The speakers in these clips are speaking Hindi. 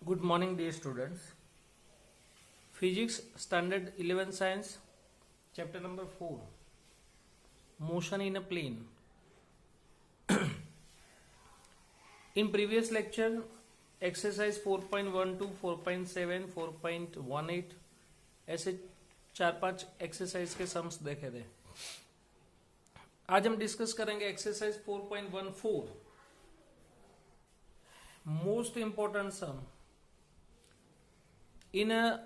Good morning, dear students. Physics Standard 11 Science, Chapter number 4, Motion in a Plane. In previous lecture, exercise 4.12, 4.7, 4.18 ऐसे 4-5 एक्सरसाइज के सम्स देखे थे. आज हम डिस्कस करेंगे exercise 4.14, most important sum. In a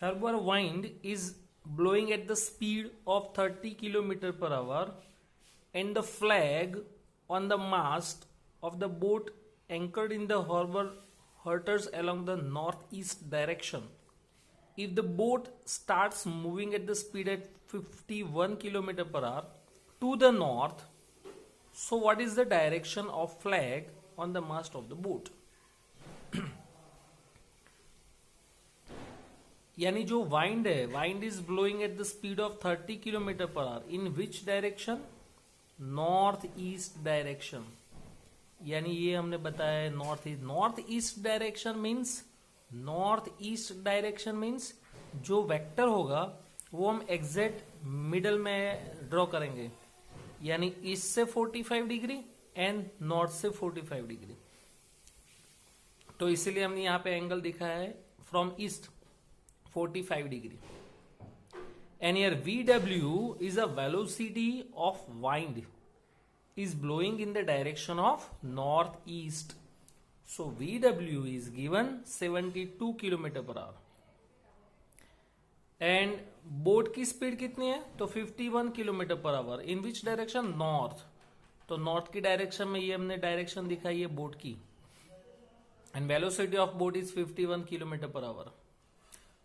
harbor, wind is blowing at the speed of 30 km per hour and the flag on the mast of the boat anchored in the harbor flutters along the northeast direction. If the boat starts moving at the speed at 51 km per hour to the north, so what is the direction of flag on the mast of the boat? यानी जो वाइंड है, wind is blowing at the speed of 30 kilometre per hour. In which direction? North east direction. यानी ये हमने बताया है north east. North east direction means जो वेक्टर होगा वो हम एग्जैक्ट मिडल में ड्रॉ करेंगे. यानी ईस्ट से 45 डिग्री एंड नॉर्थ से 45 डिग्री. तो इसीलिए हमने यहाँ पे एंगल दिखाया है from east 45 degree. And here VW is a velocity of wind is blowing in the direction of northeast. So VW is given 72 km per hour. And boat की स्पीड कितनी है? तो 51 km per hour. In which direction? North. तो नॉर्थ की डायरेक्शन में ये हमने डायरेक्शन दिखाई है बोट की. And velocity of boat is 51 km per hour.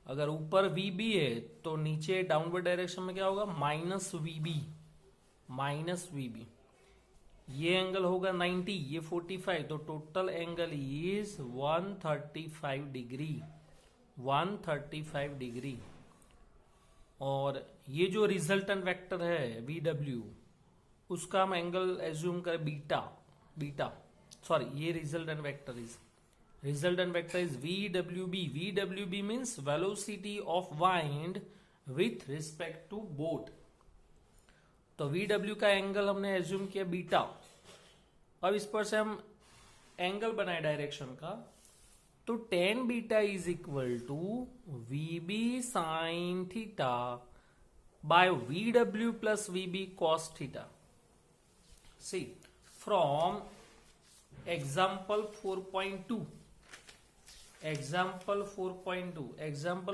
अगर ऊपर VB है तो नीचे डाउनवर्ड डायरेक्शन में क्या होगा? Minus VB. ये एंगल होगा 90, ये 45, तो टोटल एंगल इज 135 डिग्री. और ये जो रिजल्टेंट वेक्टर है VW, उसका हम एंगल एज्यूम करें बीटा. सॉरी, ये resultant vector is VWB. VWB means velocity of wind with respect to boat. तो VW का एंगल हमने एज्यूम किया बीटा. अब इस पर से हम एंगल बनाए डायरेक्शन का, तो tan beta is equal to VB sin theta by VW plus VB cos theta. See from example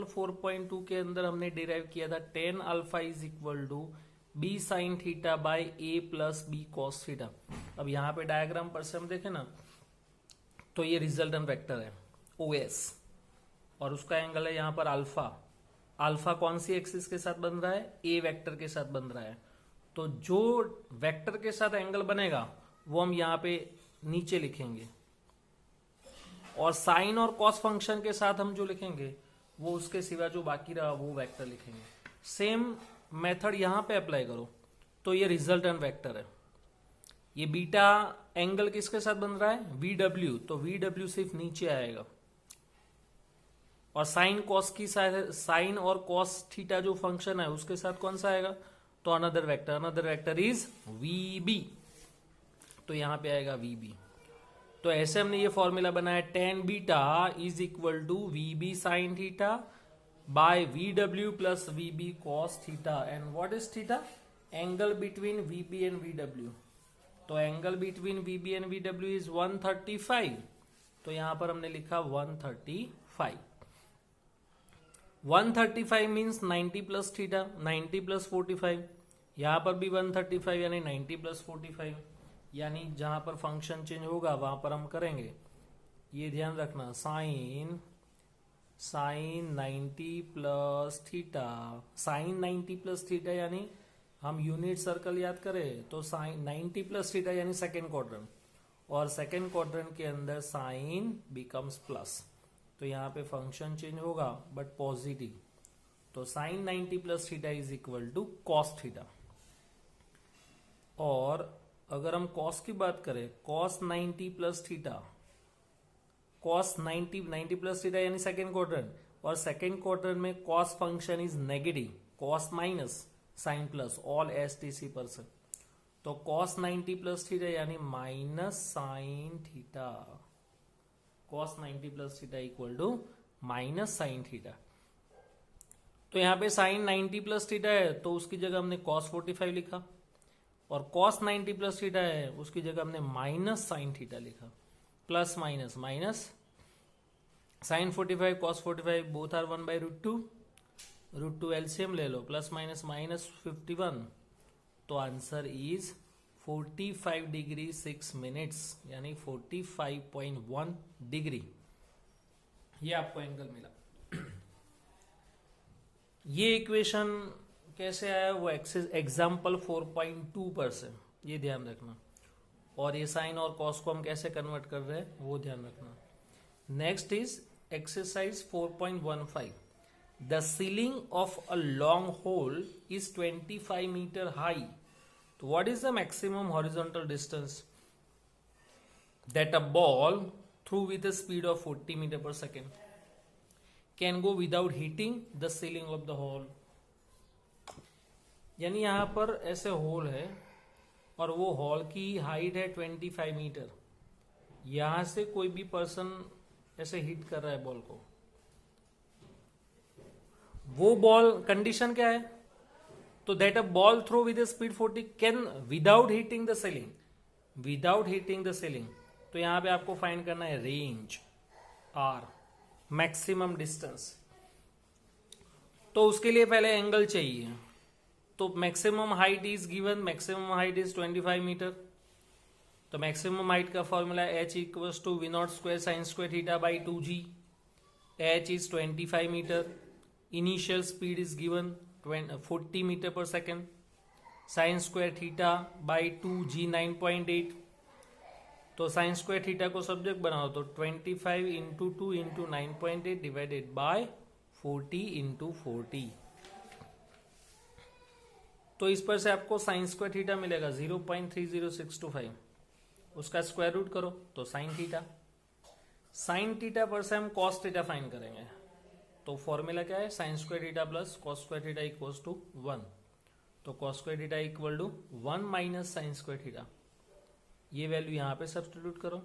4.2 के अंदर हमने डिराइव किया था tan alpha is equal to B sin theta by A plus B cos theta. अब यहां पे डायग्राम पर से हम देखें ना, तो ये रिजल्टेंट वेक्टर है OS और उसका एंगल है यहां पर अल्फा कौन सी एक्सिस के साथ बन रहा है? A वेक्टर के साथ बन रहा है. तो जो वेक्टर के साथ एंगल बनेगा वो हम यहां पे नीचे लिखेंगे, और साइन और कॉस फंक्शन के साथ हम जो लिखेंगे वो उसके सिवा जो बाकी रहा वो वेक्टर लिखेंगे. सेम मेथड यहां पे अप्लाई करो. तो ये रिजल्टेंट वेक्टर है. ये बीटा एंगल किसके साथ बन रहा है? VW. तो VW सिर्फ नीचे आएगा, और साइन और कॉस थीटा जो फंक्शन है उसके साथ कौन सा आएगा? तो अनदर वेक्टर इज VB. तो यहां पे आएगा VB. तो ऐसे हमने ये फॉर्मूला बनाया tan beta is equal to VB sin theta by VW plus VB cos theta. And what is theta? Angle between VB and VW. तो angle between VB and VW is 135. तो यहां पर हमने लिखा 135. 135 मीन्स 90 प्लस थीटा, 90 प्लस 45. यहां पर भी 135 यानी 90 प्लस 45. यानी जहां पर फंक्शन चेंज होगा वहां पर हम करेंगे. ये ध्यान रखना, साइन 90 प्लस थीटा, यानी हम यूनिट सर्कल याद करें तो साइन 90 प्लस थीटा यानी सेकेंड क्वाड्रेंट, और सेकेंड क्वाड्रेंट के अंदर साइन बिकम्स प्लस. तो यहाँ पे फंक्शन चेंज होगा बट पॉजिटिव. तो sine 90 plus theta is equal to cos theta. और अगर हम कॉस की बात करें, cos 90 plus theta cos 90 plus theta यानी सेकेंड क्वाड्रेंट, और सेकेंड क्वाड्रेंट में cos function is negative, cos minus sine plus all S T C percent. तो कॉस 90 प्लस थीटा यानी minus sine theta, cos 90 plus theta equal to minus sine theta. तो यहां पे साइन 90 प्लस थीटा है तो उसकी जगह हमने कॉस 45 लिखा, और कॉस 90 प्लस थीटा है उसकी जगह हमने माइनस साइन थीटा लिखा। Plus minus minus, sine 45 cos 45 both are 1/√2, √2 LCM ले लो, प्लस माइनस माइनस 51, तो आंसर इज 45 डिग्री 6 मिनट्स यानी 45.1 डिग्री, ये आपको एंगल मिला। ये इक्वेशन कैसे आया वो एग्जाम्पल 4.2 पर से, ये ध्यान रखना, और ये साइन और कॉस को हम कैसे कन्वर्ट कर रहे हैं वो ध्यान रखना। Next is exercise 4.15, the ceiling of a long hole is 25 metre high, तो what is the maximum horizontal distance that a ball through with a speed of 40 meter per second can go without hitting the ceiling of the hole। यानी यहां पर ऐसे होल है और वो हॉल की हाइट है 25 मीटर, यहां से कोई भी पर्सन ऐसे हिट कर रहा है बॉल को, वो बॉल कंडीशन क्या है, तो that a ball throw with speed 40 can without hitting the ceiling, without hitting the ceiling, तो यहां पे आपको फाइंड करना है रेंज आर, मैक्सिमम डिस्टेंस। तो उसके लिए पहले एंगल चाहिए, तो maximum height is given, maximum height is 25 metre, तो मैक्सिमम हाइट का formula h equals to v0 square sine square theta by 2g, h is 25 metre, initial speed is given 40 metre per second, sine square theta by 2g 9.8, तो साइन स्क्वायर थीटा को सब्जेक्ट बनाओ तो 25 into 2 into 9.8 divided by 40 into 40, तो इस पर से आपको साइन स्क्वायर थीटा मिलेगा 0.30625, उसका स्क्वायर रूट करो तो साइन थीटा, साइन थीटा पर से हम कॉस थीटा फाइंड करेंगे, तो फॉर्मूला क्या है, sine square theta plus cos square theta equals to 1, तो cos square theta equal to 1 minus sine square theta, ये वैल्यू यहां पे सब्स्टिट्यूट करो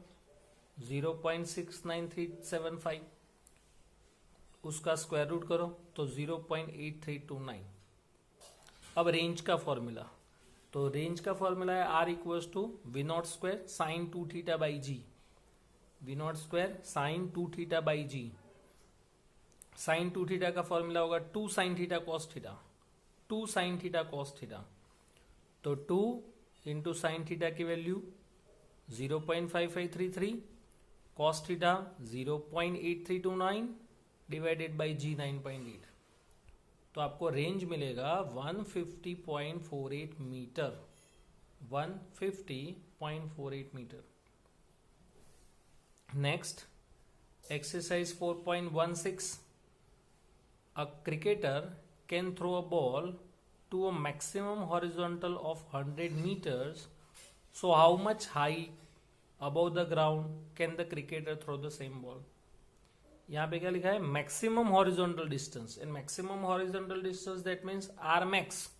0.69375, उसका स्क्वायर रूट करो तो 0.8329। अब रेंज का फॉर्मूला, तो रेंज का फॉर्मूला है R equals to v0 square sine 2 theta by g, v0 square sine 2 theta by g, sine 2 theta का फॉर्मूला होगा 2 sine theta cos theta, 2 sine theta cos theta, तो 2 इंटू साइन थीटा की value 0.5533, cos theta 0.8329 divided by g 9.8, तो आपको रेंज मिलेगा 150.48 metre, 150.48 metre. Next exercise 4.16, a cricketer can throw a ball to a maximum horizontal of 100 meters, so how much high above the ground can the cricketer throw the same ball? यहाँ पे क्या लिखा है, maximum horizontal distance, and maximum horizontal distance that means R max,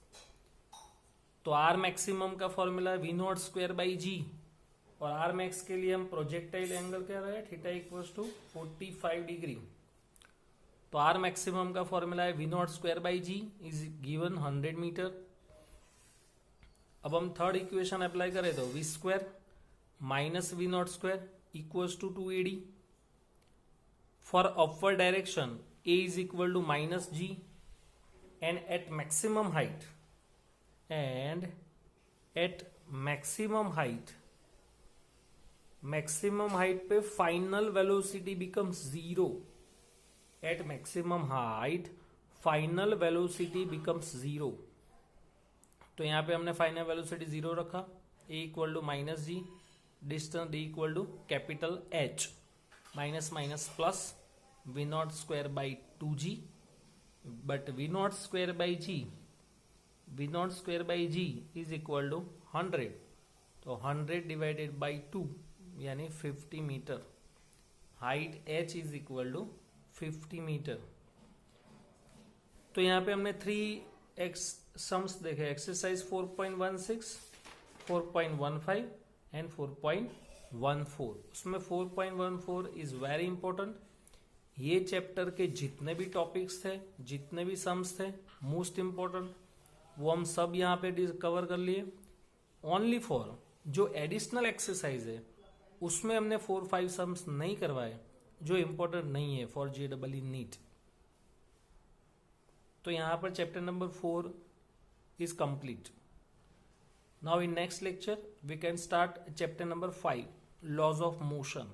तो आर मैक्सिमम का formula V naught square by g, और आर मैक्स के लिए हम प्रोजेक्टाइल एंगल क्या रहे, थीटा इक्वल्स टू 45 डिग्री, तो आर मैक्सिमम का फॉर्मूला है v naught square by g is given 100 metre. अब हम थर्ड इक्वेशन अप्लाई करें तो v square minus v naught square equals to 2AD, for upward direction a is equal to minus g, and at maximum height पे final velocity becomes 0, at maximum height final velocity becomes 0, तो यहाँ पे हमने फाइनल वेलोसिटी 0 रखा, a equal to minus g, distance d equal to capital H, minus minus plus v naught square by 2g, but v naught square by g is equal to 100, तो 100 डिवाइडेड बाई 2 यानी 50 metre, height h is equal to 50 metre. तो यहाँ पे हमने 3 सम्स देखे, एक्सरसाइज 4.16, 4.15 एंड 4.14। उसमें 4.14 इज वेरी इंपॉर्टेंट। ये चैप्टर के जितने भी टॉपिक्स थे, जितने भी सम्स थे, मोस्ट इंपॉर्टेंट, वो हम सब यहाँ पे कवर कर लिए। ओनली फॉर जो एडिशनल एक्सरसाइज है उसमें हमने 4-5 सम्स नहीं करवाए जो इंपॉर्टेंट नहीं है फॉर JEE नीट। तो यहाँ पर chapter number 4 is complete. Now in next lecture we can start chapter number 5, laws of motion.